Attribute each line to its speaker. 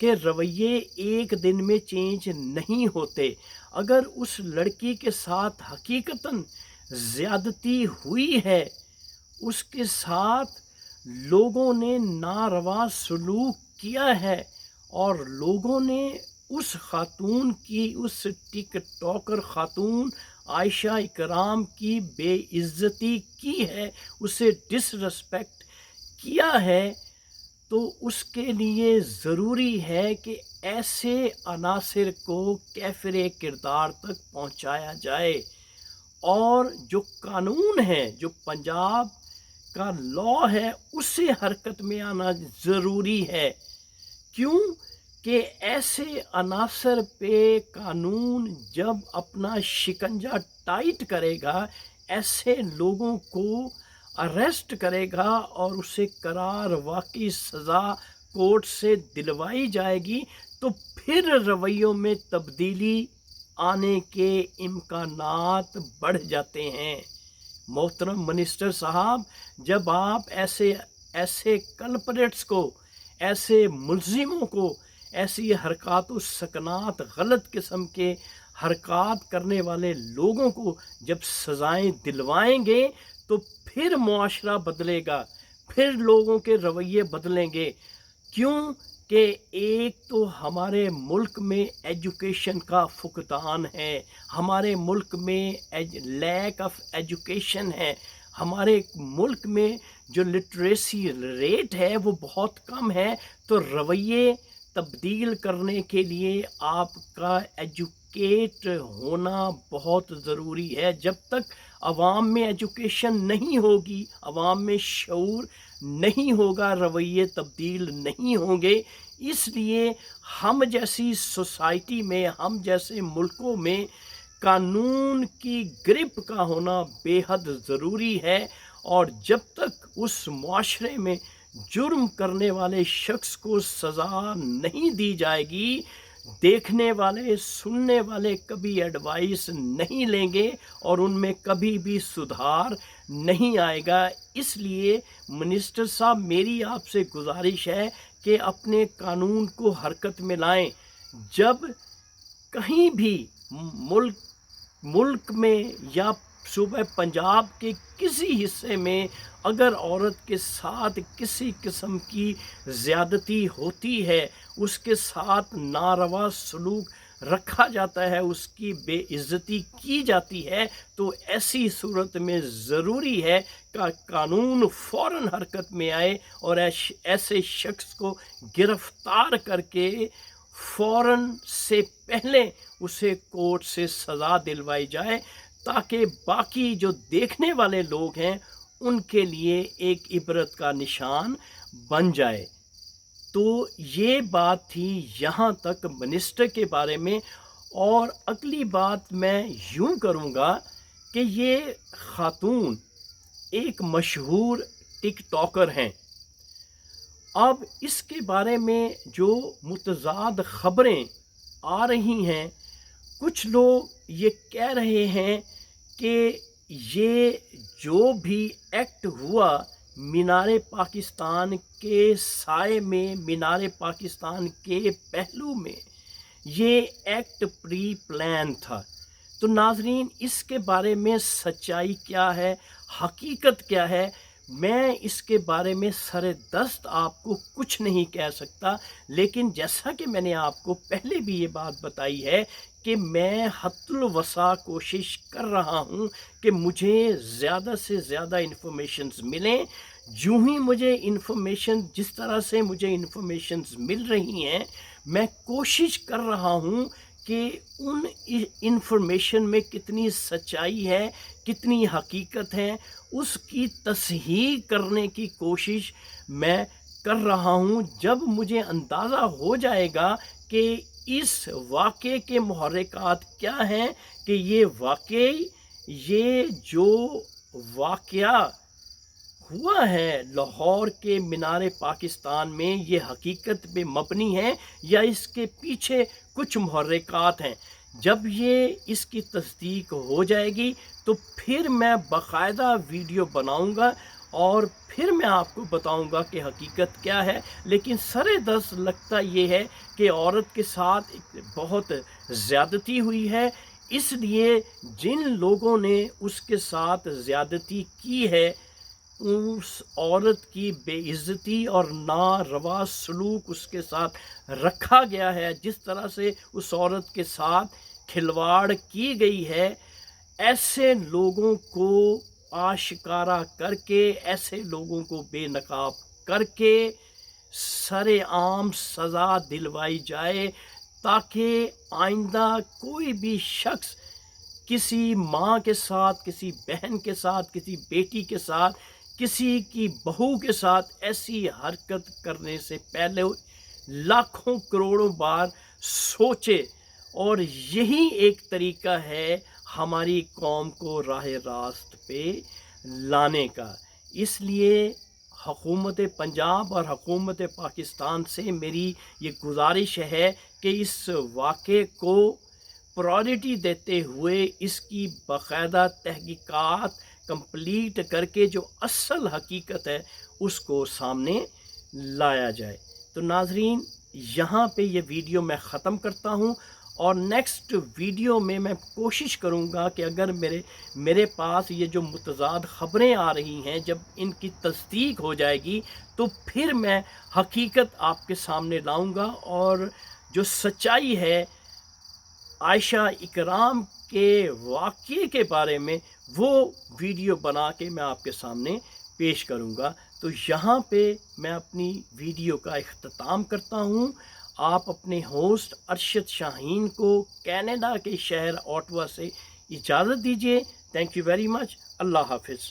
Speaker 1: کہ رویے ایک دن میں چینج نہیں ہوتے۔ اگر اس لڑکی کے ساتھ حقیقتاً زیادتی ہوئی ہے، اس کے ساتھ لوگوں نے ناروا سلوک کیا ہے اور لوگوں نے اس خاتون کی، اس ٹک ٹاکر خاتون عائشہ اکرام کی بے عزتی کی ہے، اسے ڈس رسپیکٹ کیا ہے، تو اس کے لیے ضروری ہے کہ ایسے عناصر کو کیفر کردار تک پہنچایا جائے، اور جو قانون ہے، جو پنجاب کا لاء ہے، اسے حرکت میں آنا ضروری ہے۔ کیوں کہ ایسے عناصر پہ قانون جب اپنا شکنجہ ٹائٹ کرے گا، ایسے لوگوں کو اریسٹ کرے گا اور اسے قرار واقعی سزا کورٹ سے دلوائی جائے گی، تو پھر رویوں میں تبدیلی آنے کے امکانات بڑھ جاتے ہیں۔ محترم منسٹر صاحب، جب آپ ایسے کلپریٹس کو، ایسے ملزموں کو، ایسی حرکات و سکنات، غلط قسم کے حرکات کرنے والے لوگوں کو جب سزائیں دلوائیں گے، تو پھر معاشرہ بدلے گا، پھر لوگوں کے رویے بدلیں گے۔ کیوں کہ ایک تو ہمارے ملک میں ایجوکیشن کا فقدان ہے، ہمارے ملک میں لیک آف ایجوکیشن ہے، ہمارے ملک میں جو لٹریسی ریٹ ہے وہ بہت کم ہے، تو رویے تبدیل کرنے کے لیے آپ کا ایجوکیٹ ہونا بہت ضروری ہے۔ جب تک عوام میں ایجوکیشن نہیں ہوگی، عوام میں شعور نہیں ہوگا، رویے تبدیل نہیں ہوں گے۔ اس لیے ہم جیسی سوسائٹی میں، ہم جیسے ملکوں میں قانون کی گرپ کا ہونا بے حد ضروری ہے، اور جب تک اس معاشرے میں جرم کرنے والے شخص کو سزا نہیں دی جائے گی، دیکھنے والے، سننے والے کبھی ایڈوائس نہیں لیں گے اور ان میں کبھی بھی سدھار نہیں آئے گا۔ اس لیے منسٹر صاحب، میری آپ سے گزارش ہے کہ اپنے قانون کو حرکت میں لائیں۔ جب کہیں بھی ملک میں یا صوبہ پنجاب کے کسی حصے میں اگر عورت کے ساتھ کسی قسم کی زیادتی ہوتی ہے، اس کے ساتھ ناروا سلوک رکھا جاتا ہے، اس کی بے عزتی کی جاتی ہے، تو ایسی صورت میں ضروری ہے کہ قانون فوراً حرکت میں آئے اور ایسے شخص کو گرفتار کر کے فوراً سے پہلے اسے کورٹ سے سزا دلوائی جائے، تاکہ باقی جو دیکھنے والے لوگ ہیں ان کے لیے ایک عبرت کا نشان بن جائے۔ تو یہ بات تھی یہاں تک منسٹر کے بارے میں، اور اگلی بات میں یوں کروں گا کہ یہ خاتون ایک مشہور ٹک ٹاکر ہیں۔ اب اس کے بارے میں جو متضاد خبریں آ رہی ہیں، کچھ لوگ یہ کہہ رہے ہیں کہ یہ جو بھی ایکٹ ہوا مینار پاکستان کے سائے میں، مینار پاکستان کے پہلو میں، یہ ایکٹ پری پلان تھا۔ تو ناظرین، اس کے بارے میں سچائی کیا ہے، حقیقت کیا ہے، میں اس کے بارے میں سر دست آپ کو کچھ نہیں کہہ سکتا، لیکن جیسا کہ میں نے آپ کو پہلے بھی یہ بات بتائی ہے کہ میں حد الوسع کوشش کر رہا ہوں کہ مجھے زیادہ سے زیادہ انفارمیشنز ملیں۔ جو ہی مجھے جس طرح سے مجھے انفارمیشنز مل رہی ہیں، میں کوشش کر رہا ہوں کہ ان انفارمیشن میں کتنی سچائی ہے، کتنی حقیقت ہے، اس کی تصحیح کرنے کی کوشش میں کر رہا ہوں۔ جب مجھے اندازہ ہو جائے گا کہ اس واقعے کے محرکات کیا ہیں، کہ یہ جو واقعہ ہوا ہے لاہور کے مینار پاکستان میں، یہ حقیقت پہ مبنی ہے یا اس کے پیچھے کچھ محرکات ہیں، جب یہ اس کی تصدیق ہو جائے گی تو پھر میں باقاعدہ ویڈیو بناؤں گا اور پھر میں آپ کو بتاؤں گا کہ حقیقت کیا ہے، لیکن سر دست لگتا یہ ہے کہ عورت کے ساتھ بہت زیادتی ہوئی ہے، اس لیے جن لوگوں نے اس کے ساتھ زیادتی کی ہے اس عورت کی بے عزتی اور ناروا سلوک اس کے ساتھ رکھا گیا ہے، جس طرح سے اس عورت کے ساتھ کھلواڑ کی گئی ہے، ایسے لوگوں کو آشکارا کر کے، ایسے لوگوں کو بے نقاب کر کے سر عام سزا دلوائی جائے، تاکہ آئندہ کوئی بھی شخص کسی ماں کے ساتھ، کسی بہن کے ساتھ، کسی بیٹی کے ساتھ، کسی کی بہو کے ساتھ ایسی حرکت کرنے سے پہلے لاکھوں کروڑوں بار سوچے، اور یہی ایک طریقہ ہے ہماری قوم کو راہ راست پہ لانے کا۔ اس لیے حکومت پنجاب اور حکومت پاکستان سے میری یہ گزارش ہے کہ اس واقعے کو پرائورٹی دیتے ہوئے اس کی باقاعدہ تحقیقات کمپلیٹ کر کے جو اصل حقیقت ہے اس کو سامنے لایا جائے۔ تو ناظرین، یہاں پہ یہ ویڈیو میں ختم کرتا ہوں، اور نیکسٹ ویڈیو میں کوشش کروں گا کہ اگر میرے پاس یہ جو متضاد خبریں آ رہی ہیں، جب ان کی تصدیق ہو جائے گی تو پھر میں حقیقت آپ کے سامنے لاؤں گا، اور جو سچائی ہے عائشہ اکرام کے واقعے کے بارے میں وہ ویڈیو بنا کے میں آپ کے سامنے پیش کروں گا۔ تو یہاں پہ میں اپنی ویڈیو کا اختتام کرتا ہوں۔ آپ اپنے ہوسٹ ارشد شاہین کو کینیڈا کے شہر اوٹوا سے اجازت دیجیے۔ Thank you very much. اللہ حافظ۔